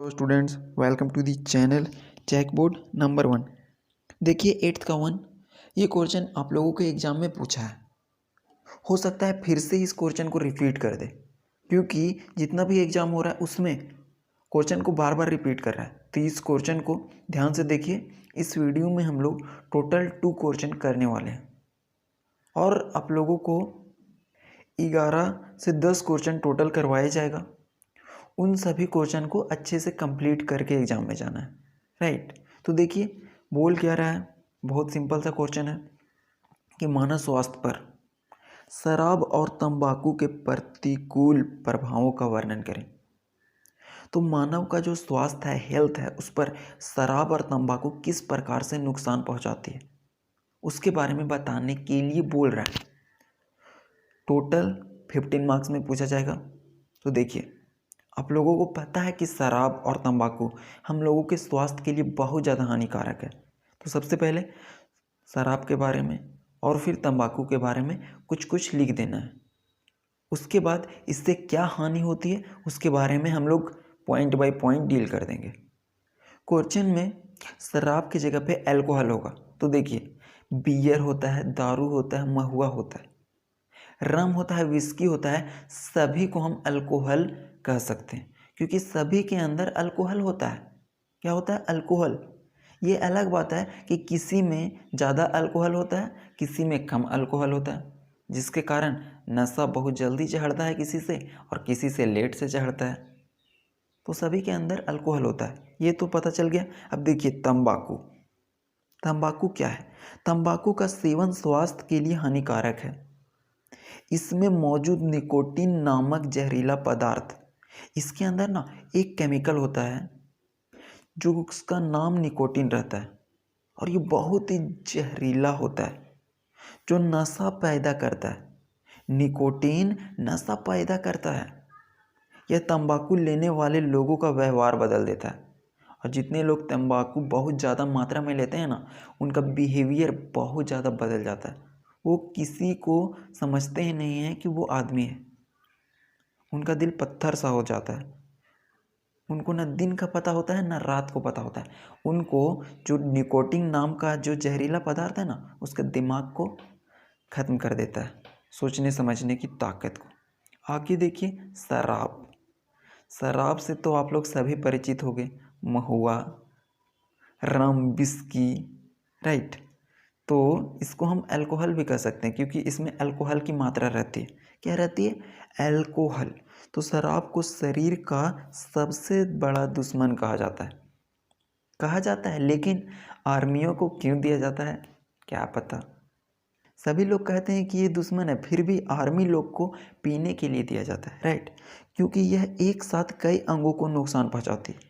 Hello students, welcome to the channel check board number 1। देखिए 8th का 1 ये question आप लोगों के एग्जाम में पूछा है। हो सकता है फिर से इस क्वेश्चन को रिपीट कर दे, क्योंकि जितना भी एग्जाम हो रहा है उसमें क्वेश्चन को बार बार रिपीट कर रहा है। तो इस क्वेश्चन को ध्यान से देखिए। इस वीडियो में हम लोग टोटल 2 क्वेश्चन करने वाले हैं और आप लोगों को 11 से 10 क्वेश्चन टोटल करवाया जाएगा। उन सभी क्वेश्चन को अच्छे से कंप्लीट करके एग्जाम में जाना है, राइट। तो देखिए बोल क्या रहा है, बहुत सिंपल सा क्वेश्चन है कि मानव स्वास्थ्य पर शराब और तंबाकू के प्रतिकूल प्रभावों का वर्णन करें। तो मानव का जो स्वास्थ्य है, हेल्थ है, उस पर शराब और तंबाकू किस प्रकार से नुकसान पहुंचाती है उसके बारे में बताने के लिए बोल रहा है। टोटल 15 मार्क्स में पूछा जाएगा। तो देखिए आप लोगों को पता है कि शराब और तंबाकू हम लोगों के स्वास्थ्य के लिए बहुत ज़्यादा हानिकारक है। तो सबसे पहले शराब के बारे में और फिर तंबाकू के बारे में कुछ कुछ लिख देना है। उसके बाद इससे क्या हानि होती है उसके बारे में हम लोग पॉइंट बाय पॉइंट डील कर देंगे। क्वेश्चन में शराब की जगह पे अल्कोहल होगा। तो देखिए बियर होता है, दारू होता है, महुआ होता है, रम होता है, विस्की होता है, सभी को हम अल्कोहल कह सकते हैं क्योंकि सभी के अंदर अल्कोहल होता है। क्या होता है? अल्कोहल। ये अलग बात है कि किसी में ज़्यादा अल्कोहल होता है, किसी में कम अल्कोहल होता है, जिसके कारण नशा बहुत जल्दी चढ़ता है किसी से और किसी से लेट से चढ़ता है। तो सभी के अंदर अल्कोहल होता है, ये तो पता चल गया। अब देखिए तंबाकू। तंबाकू क्या है? तंबाकू का सेवन स्वास्थ्य के लिए हानिकारक है। इसमें मौजूद निकोटीन नामक जहरीला पदार्थ, इसके अंदर ना एक केमिकल होता है जो उसका नाम निकोटीन रहता है और ये बहुत ही जहरीला होता है जो नशा पैदा करता है। निकोटीन नशा पैदा करता है। यह तंबाकू लेने वाले लोगों का व्यवहार बदल देता है और जितने लोग तंबाकू बहुत ज़्यादा मात्रा में लेते हैं ना, उनका बिहेवियर बहुत ज़्यादा बदल जाता है। वो किसी को समझते ही नहीं है कि वो आदमी है। उनका दिल पत्थर सा हो जाता है। उनको ना दिन का पता होता है ना रात को पता होता है। उनको जो निकोटीन नाम का जो जहरीला पदार्थ है ना, उसके दिमाग को ख़त्म कर देता है, सोचने समझने की ताकत को। आगे देखिए शराब। शराब से तो आप लोग सभी परिचित हो गए, महुआ, रम, विस्की, राइट। तो इसको हम अल्कोहल भी कह सकते हैं क्योंकि इसमें अल्कोहल की मात्रा रहती है। क्या रहती है? अल्कोहल। तो शराब को शरीर का सबसे बड़ा दुश्मन कहा जाता है, लेकिन आर्मियों को क्यों दिया जाता है क्या पता। सभी लोग कहते हैं कि ये दुश्मन है, फिर भी आर्मी लोग को पीने के लिए दिया जाता है, राइट। क्योंकि यह एक साथ कई अंगों को नुकसान पहुंचाती है।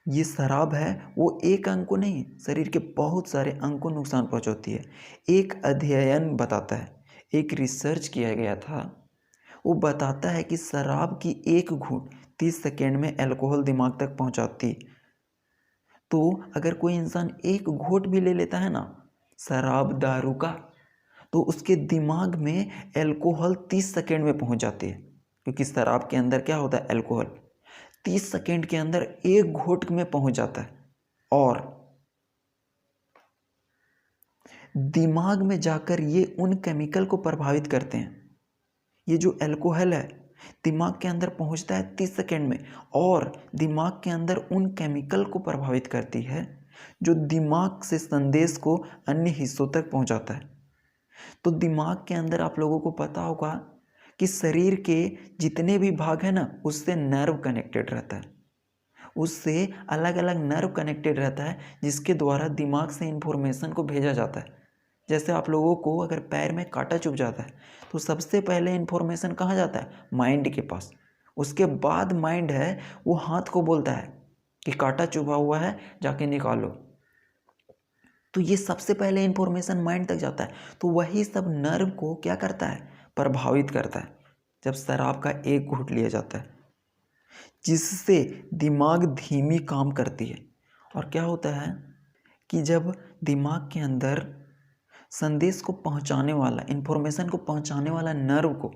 ये शराब है वो एक अंग को नहीं, शरीर के बहुत सारे अंग को नुकसान पहुंचाती है। एक अध्ययन बताता है, एक रिसर्च किया गया था, वो बताता है कि शराब की एक घूंट 30 सेकेंड में अल्कोहल दिमाग तक पहुंचाती। तो अगर कोई इंसान एक घूंट भी ले लेता है ना शराब दारू का, तो उसके दिमाग में अल्कोहल 30 सेकेंड में पहुंच जाती है। क्योंकि शराब के अंदर क्या होता है? अल्कोहल। 30 सेकेंड के अंदर एक घोट में पहुंच जाता है और दिमाग में जाकर ये उन केमिकल को प्रभावित करते हैं। ये जो अल्कोहल है दिमाग के अंदर पहुंचता है 30 सेकेंड में और दिमाग के अंदर उन केमिकल को प्रभावित करती है जो दिमाग से संदेश को अन्य हिस्सों तक पहुंचाता है। तो दिमाग के अंदर आप लोगों को पता होगा कि शरीर के जितने भी भाग हैं ना, उससे नर्व कनेक्टेड रहता है, उससे अलग अलग नर्व कनेक्टेड रहता है जिसके द्वारा दिमाग से इन्फॉर्मेशन को भेजा जाता है। जैसे आप लोगों को अगर पैर में कांटा चुभ जाता है तो सबसे पहले इन्फॉर्मेशन कहाँ जाता है? माइंड के पास। उसके बाद माइंड है वो हाथ को बोलता है कि कांटा चुभा हुआ है, जाके निकालो। तो ये सबसे पहले इन्फॉर्मेशन माइंड तक जाता है। तो वही सब नर्व को क्या करता है? प्रभावित करता है जब शराब का एक घूंट लिया जाता है, जिससे दिमाग धीमी काम करती है। और क्या होता है कि जब दिमाग के अंदर संदेश को पहुंचाने वाला, इन्फॉर्मेशन को पहुंचाने वाला नर्व को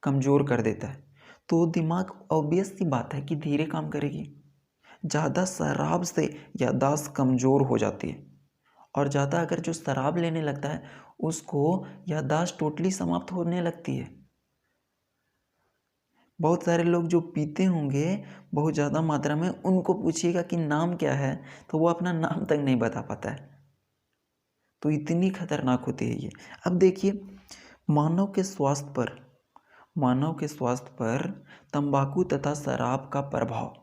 कमज़ोर कर देता है, तो दिमाग ऑब्वियस सी बात है कि धीरे काम करेगी। ज़्यादा शराब से याददाश्त कमज़ोर हो जाती है, और ज़्यादा अगर जो शराब लेने लगता है उसको याददाश्त टोटली समाप्त होने लगती है। बहुत सारे लोग जो पीते होंगे बहुत ज़्यादा मात्रा में, उनको पूछिएगा कि नाम क्या है तो वो अपना नाम तक नहीं बता पाता है। तो इतनी खतरनाक होती है ये। अब देखिए मानव के स्वास्थ्य पर मानव के स्वास्थ्य पर तंबाकू तथा शराब का प्रभाव,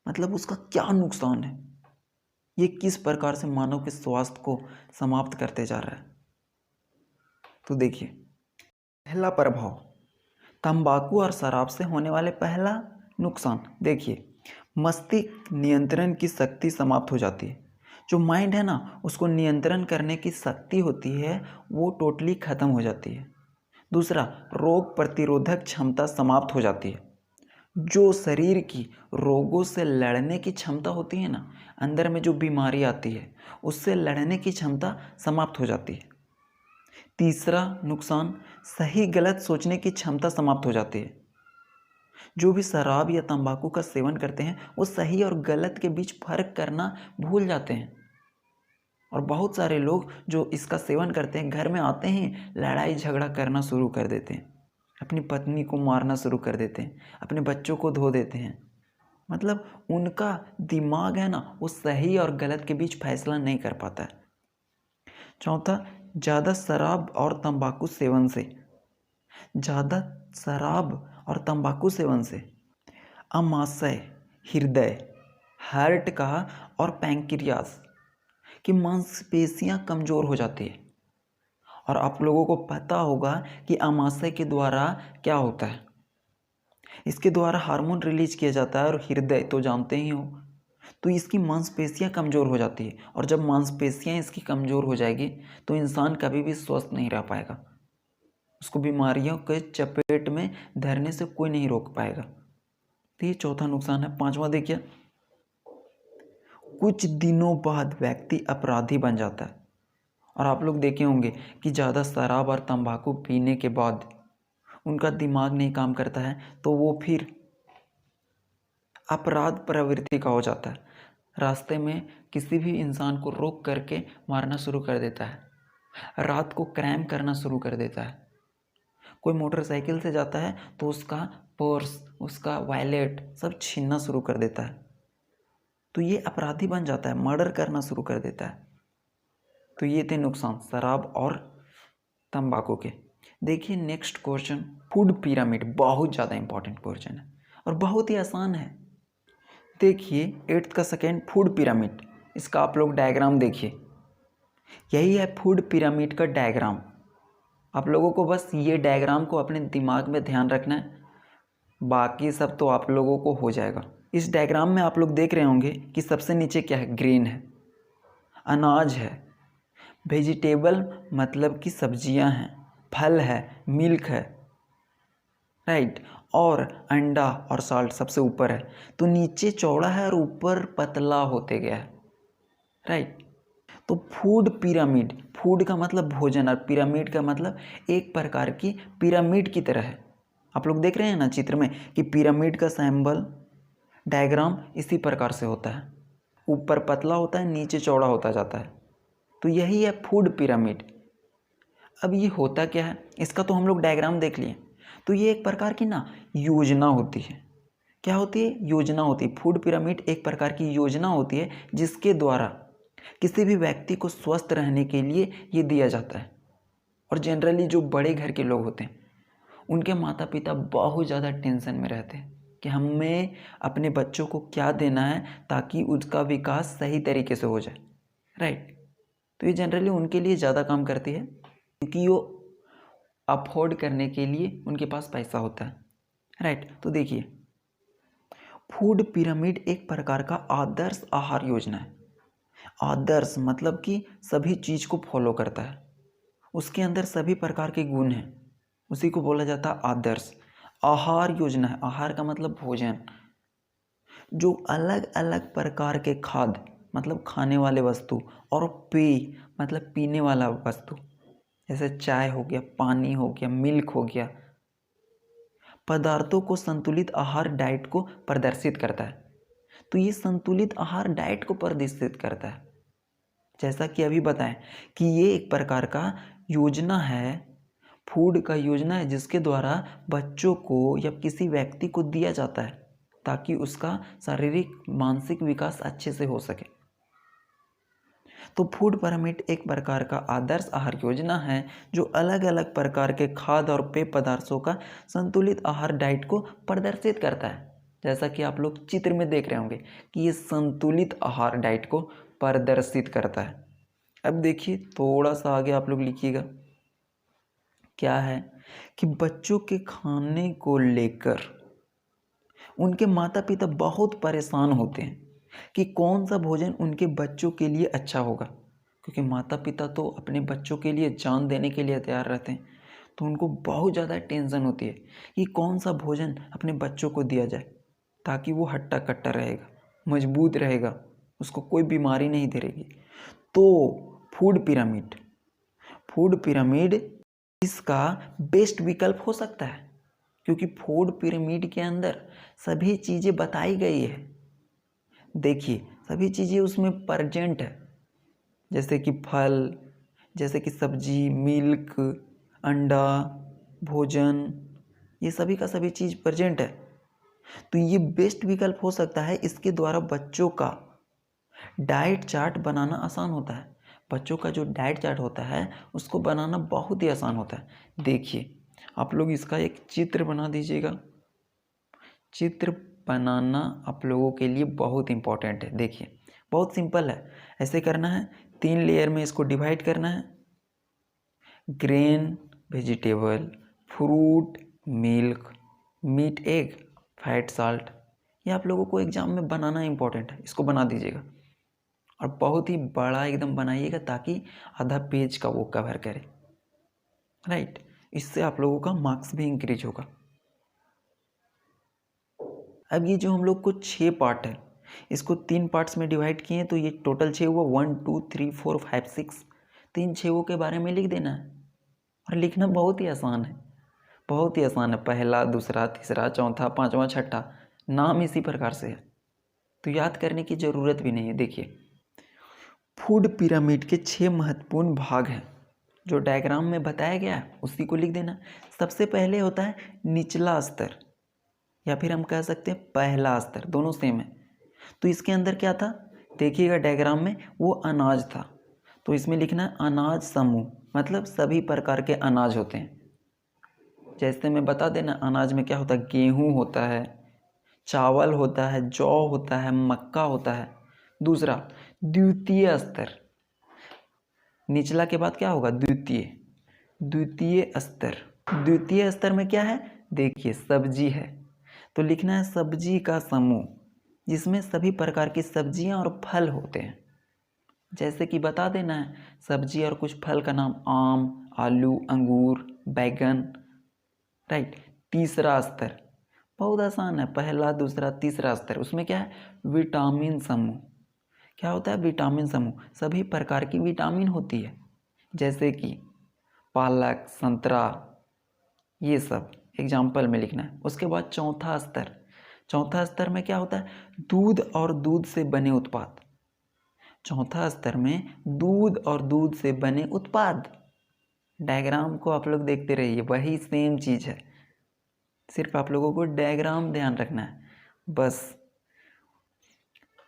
मतलब उसका क्या नुकसान है, ये किस प्रकार से मानव के स्वास्थ्य को समाप्त करते जा रहा है। तो देखिए पहला प्रभाव, तंबाकू और शराब से होने वाले पहला नुकसान देखिए, मस्तिष्क नियंत्रण की शक्ति समाप्त हो जाती है। जो माइंड है ना, उसको नियंत्रण करने की शक्ति होती है वो टोटली ख़त्म हो जाती है। दूसरा, रोग प्रतिरोधक क्षमता समाप्त हो जाती है। जो शरीर की रोगों से लड़ने की क्षमता होती है ना, अंदर में जो बीमारी आती है उससे लड़ने की क्षमता समाप्त हो जाती है। तीसरा नुकसान, सही गलत सोचने की क्षमता समाप्त हो जाती है। जो भी शराब या तंबाकू का सेवन करते हैं वो सही और गलत के बीच फर्क करना भूल जाते हैं। और बहुत सारे लोग जो इसका सेवन करते हैं घर में आते ही लड़ाई झगड़ा करना शुरू कर देते हैं, अपनी पत्नी को मारना शुरू कर देते हैं, अपने बच्चों को धो देते हैं। मतलब उनका दिमाग है ना, वो सही और गलत के बीच फैसला नहीं कर पाता है। चौथा, ज़्यादा शराब और तंबाकू सेवन से ज़्यादा शराब और तंबाकू सेवन से अमाशय, हृदय, हार्ट का और पैंक्रियास की मांसपेशियां कमज़ोर हो जाती है। और आप लोगों को पता होगा कि अमाशय के द्वारा क्या होता है, इसके द्वारा हार्मोन रिलीज किया जाता है, और हृदय तो जानते ही हो। तो इसकी मांसपेशियां कमज़ोर हो जाती है, और जब मांसपेशियां इसकी कमज़ोर हो जाएगी तो इंसान कभी भी स्वस्थ नहीं रह पाएगा, उसको बीमारियों के चपेट में धरने से कोई नहीं रोक पाएगा। तो ये चौथा नुकसान है। पांचवा देखिए, कुछ दिनों बाद व्यक्ति अपराधी बन जाता है। और आप लोग देखे होंगे कि ज़्यादा शराब और तंबाकू पीने के बाद उनका दिमाग नहीं काम करता है, तो वो फिर अपराध प्रवृत्ति का हो जाता है। रास्ते में किसी भी इंसान को रोक करके मारना शुरू कर देता है, रात को क्राइम करना शुरू कर देता है। कोई मोटरसाइकिल से जाता है तो उसका पर्स, उसका वॉलेट सब छीनना शुरू कर देता है। तो ये अपराधी बन जाता है, मर्डर करना शुरू कर देता है। तो ये थे नुकसान शराब और तंबाकू के। देखिए नेक्स्ट क्वेश्चन, फूड पिरामिड, बहुत ज़्यादा इंपॉर्टेंट क्वेश्चन है और बहुत ही आसान है। देखिए 8th का सेकेंड, फूड पिरामिड, इसका आप लोग डायग्राम देखिए, यही है फूड पिरामिड का डायग्राम। आप लोगों को बस ये डायग्राम को अपने दिमाग में ध्यान रखना है, बाकी सब तो आप लोगों को हो जाएगा। इस डायग्राम में आप लोग देख रहे होंगे कि सबसे नीचे क्या है, ग्रेन है, अनाज है, वेजिटेबल मतलब कि सब्जियां हैं, फल है, मिल्क है, राइट, और अंडा और साल्ट सबसे ऊपर है। तो नीचे चौड़ा है और ऊपर पतला होते गया है, राइट। तो फूड पिरामिड, फूड का मतलब भोजन और पिरामिड का मतलब एक प्रकार की पिरामिड की तरह है। आप लोग देख रहे हैं ना चित्र में कि पिरामिड का सिंबल डायग्राम इसी प्रकार से होता है, ऊपर पतला होता है, नीचे चौड़ा होता जाता है। तो यही है फूड पिरामिड। अब ये होता क्या है, इसका तो हम लोग डायग्राम देख लिए। तो ये एक प्रकार की ना योजना होती है। क्या होती है, योजना होती है। फूड पिरामिड एक प्रकार की योजना होती है जिसके द्वारा किसी भी व्यक्ति को स्वस्थ रहने के लिए ये दिया जाता है। और जनरली जो बड़े घर के लोग होते हैं उनके माता पिता बहुत ज़्यादा टेंशन में रहते हैं कि हमें अपने बच्चों को क्या देना है ताकि उसका विकास सही तरीके से हो जाए, राइट। तो ये जनरली उनके लिए ज़्यादा काम करती है क्योंकि वो अफोर्ड करने के लिए उनके पास पैसा होता है, राइट। तो देखिए फूड पिरामिड एक प्रकार का आदर्श आहार योजना है। आदर्श मतलब कि सभी चीज़ को फॉलो करता है, उसके अंदर सभी प्रकार के गुण हैं, उसी को बोला जाता है आदर्श आहार योजना है। आहार का मतलब भोजन, जो अलग अलग प्रकार के खाद्य मतलब खाने वाले वस्तु और पेय मतलब पीने वाला वस्तु, जैसे चाय हो गया, पानी हो गया, मिल्क हो गया, पदार्थों को संतुलित आहार डाइट को प्रदर्शित करता है। तो ये संतुलित आहार डाइट को प्रदर्शित करता है। जैसा कि अभी बताएं कि ये एक प्रकार का योजना है, फूड का योजना है, जिसके द्वारा बच्चों को या किसी व्यक्ति को दिया जाता है ताकि उसका शारीरिक मानसिक विकास अच्छे से हो सके। तो फूड पिरामिड एक प्रकार का आदर्श आहार योजना है जो अलग अलग प्रकार के खाद्य और पेय पदार्थों का संतुलित आहार डाइट को प्रदर्शित करता है। जैसा कि आप लोग चित्र में देख रहे होंगे कि ये संतुलित आहार डाइट को प्रदर्शित करता है। अब देखिए थोड़ा सा आगे आप लोग लिखिएगा, क्या है कि बच्चों के खाने को लेकर उनके माता पिता बहुत परेशान होते हैं कि कौन सा भोजन उनके बच्चों के लिए अच्छा होगा, क्योंकि माता पिता तो अपने बच्चों के लिए जान देने के लिए तैयार रहते हैं। तो उनको बहुत ज़्यादा टेंशन होती है कि कौन सा भोजन अपने बच्चों को दिया जाए ताकि वो हट्टा कट्टा रहेगा, मजबूत रहेगा, उसको कोई बीमारी नहीं धरेगी। तो फूड पिरामिड इसका बेस्ट विकल्प हो सकता है, क्योंकि फूड पिरामिड के अंदर सभी चीज़ें बताई गई है। देखिए सभी चीज़ें उसमें प्रेजेंट है, जैसे कि फल, जैसे कि सब्जी, मिल्क, अंडा, भोजन, ये सभी का सभी चीज़ प्रेजेंट है। तो ये बेस्ट विकल्प हो सकता है। इसके द्वारा बच्चों का डाइट चार्ट बनाना आसान होता है। बच्चों का जो डाइट चार्ट होता है उसको बनाना बहुत ही आसान होता है। देखिए आप लोग इसका एक चित्र बना दीजिएगा। चित्र बनाना आप लोगों के लिए बहुत इम्पोर्टेंट है। देखिए बहुत सिंपल है, ऐसे करना है, 3 लेयर में इसको डिवाइड करना है। Grain, vegetable, fruit, milk, meat, egg, fat, salt. ये आप लोगों को एग्जाम में बनाना इम्पोर्टेंट है, इसको बना दीजिएगा और बहुत ही बड़ा एकदम बनाइएगा ताकि आधा पेज का वो कवर करे, राइट। इससे आप लोगों का मार्क्स भी इंक्रीज होगा। अब ये जो हम लोग को 6 पार्ट है, इसको 3 पार्ट्स में डिवाइड किए तो ये टोटल 6 हुआ। 1 2 3 4 5 6। 3 6 के बारे में लिख देना है और लिखना बहुत ही आसान है, बहुत ही आसान है। पहला, दूसरा, तीसरा, चौथा, पांचवा, छठा, नाम इसी प्रकार से है, तो याद करने की ज़रूरत भी नहीं है। देखिए फूड पिरामिड के 6 महत्वपूर्ण भाग हैं जो डायग्राम में बताया गया है, उसी को लिख देना। सबसे पहले होता है निचला स्तर, या फिर हम कह सकते हैं पहला स्तर, दोनों सेम है। तो इसके अंदर क्या था, देखिएगा डायग्राम में, वो अनाज था। तो इसमें लिखना है अनाज समूह, मतलब सभी प्रकार के अनाज होते हैं। जैसे मैं बता देना, अनाज में क्या होता है, गेहूँ होता है, चावल होता है, जौ होता है, मक्का होता है। दूसरा द्वितीय स्तर, निचला के बाद क्या होगा, द्वितीय स्तर। द्वितीय स्तर में क्या है, देखिए सब्जी है, तो लिखना है सब्जी का समूह, जिसमें सभी प्रकार की सब्जियां और फल होते हैं। जैसे कि बता देना है सब्जी और कुछ फल का नाम, आम, आलू, अंगूर, बैगन, राइट। तीसरा स्तर बहुत आसान है, पहला, दूसरा, तीसरा स्तर, उसमें क्या है, विटामिन समूह। क्या होता है, विटामिन समूह, सभी प्रकार की विटामिन होती है, जैसे कि पालक, संतरा, ये सब एग्जाम्पल में लिखना है। उसके बाद चौथा स्तर में क्या होता है, दूध और दूध से बने उत्पाद। चौथा स्तर में दूध और दूध से बने उत्पाद। डायग्राम को आप लोग देखते रहिए, वही सेम चीज़ है, सिर्फ आप लोगों को डायग्राम ध्यान रखना है बस।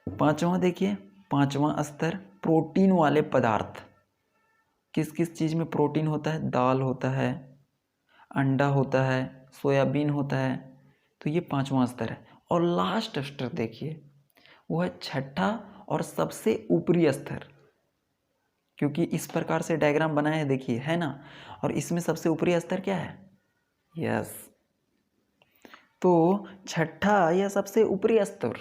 पांचवा देखिए, पांचवा स्तर प्रोटीन वाले पदार्थ। किस किस चीज़ में प्रोटीन होता है, दाल होता है, अंडा होता है, सोयाबीन होता है। तो ये पांचवा स्तर है। और लास्ट स्तर देखिए, वो है छठा और सबसे ऊपरी स्तर, क्योंकि इस प्रकार से डायग्राम बनाया है, देखिए है ना। और इसमें सबसे ऊपरी स्तर क्या है, यस, तो छठा या सबसे ऊपरी स्तर,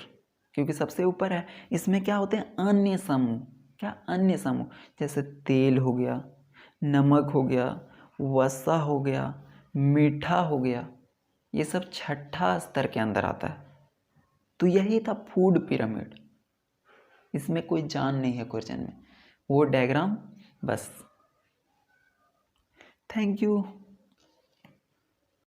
क्योंकि सबसे ऊपर है। इसमें क्या होते हैं, अन्य समूह। क्या, अन्य समूह, जैसे तेल हो गया, नमक हो गया, वसा हो गया, मीठा हो गया, ये सब छठा स्तर के अंदर आता है। तो यही था फूड पिरामिड, इसमें कोई जान नहीं है क्वेश्चन में, वो डायग्राम बस। Thank you.